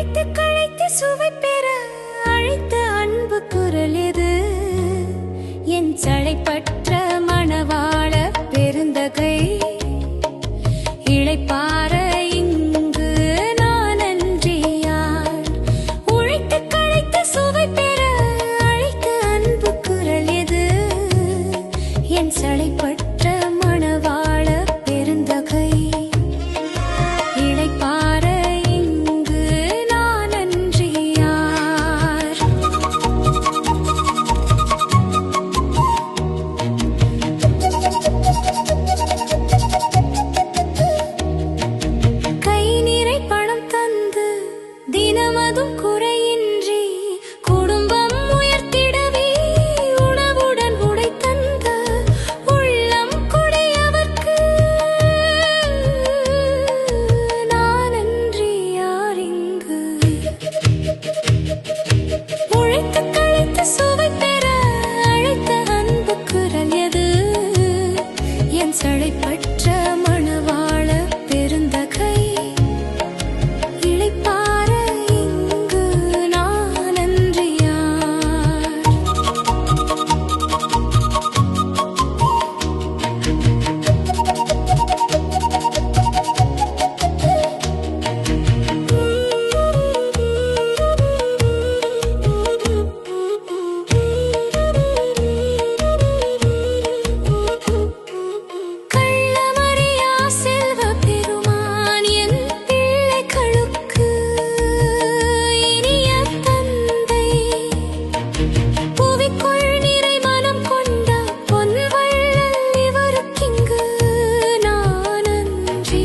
உழைத்து களைத்து சுவை பெற அழைத்த அன்பு குரல் எது? என் சளைப்பற்ற மணவாள பெருந்தகை இளைப்பாற இங்கு நான் அன்றி யார்? உழைத்து களைத்து சுவை பெற அழைத்த அன்பு குரல் எது? என் சளைப்பற்ற மணவாள பெருந்தகை இளைப்பாற இங்கு நான் அன்றி யார்? கை நிறை பணம் தந்து தினமதும் குறையின்றி குடும்பம் உயர்த்திடவே உணவுடன் உடை தந்த உள்ளம் கொடையவர்க்கு நான் அன்றி யார் இங்கு? உழைத்து களைத்து சுவை பெற அழைத்த அன்பு குரல் எது? என் சளைப்பற்ற மணவாள பெருந்தகை இளைப்பாற இங்கு நான் அன்றி யார்? கள்ளமறியா செல்வ பெருமான் என் பிள்ளைகளுக்கு இனிய தந்தை, புவிக்குள் நிறை மனம் கொண்ட பொன்வள்ளல் இவருக்கிங்கு நான் அன்றி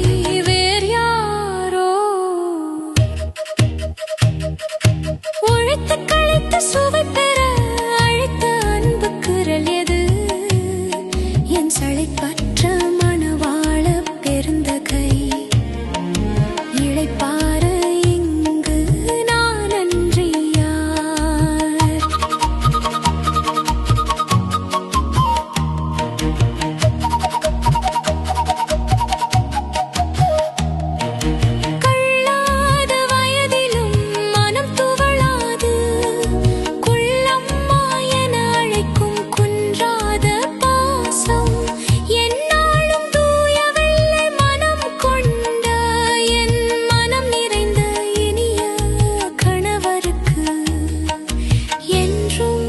வேறு யாரோ? உழைத்து களைத்து சுவை பெற அழைத்த அன்பு குரல் எது? என் சளைப்பற்ற மணவாள பெருந்தகை இளைப்பாற இங்கு நான் அன்றி யார்? கள்ளாத வயதிலும் மனம் துவளாது குள்ளம்மா என அழைக்கும் குன்றாத பாசம் எந்நாளும் தூய வெள்ளை மனம் கொண்ட என் மனம் நிறைந்த இனிய கணவருக்கு என்றும்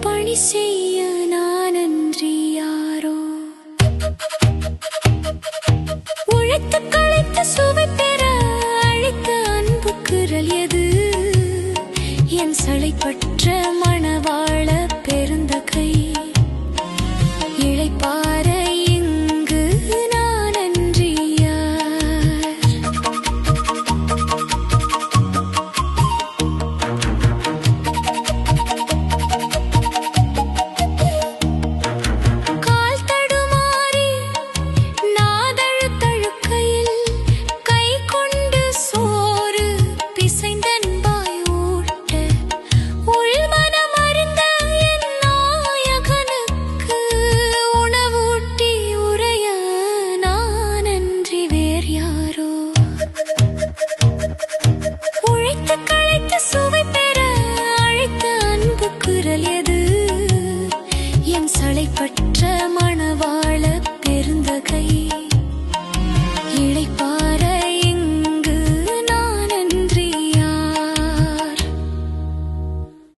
பணி செய்ய நான் அன்றி யாரோ? உழைத்து களைத்து சுவை பெற அழைத்த அன்பு குரல் எது? என் சளைப்பற்ற மணவாள பெருந்தகை இளைப்பாற இங்கு நான் அன்றி யார்? கால் தடுமாறி நாதழு தழுக்கையில் கை கொண்டு சோறு பிசைந்தன்பாய் ஊட்ட உள்மனம் அறிந்த என் நாயகனுக்கு உணவூட்டி உறைய நான் அன்றி வேறு யாரோ? உழைத்து களைத்து சுவை பெற அழைத்த அன்பு குரல் எது? என் சளைப்பற்ற மணவாள பெருந்தகை இளைப்பாற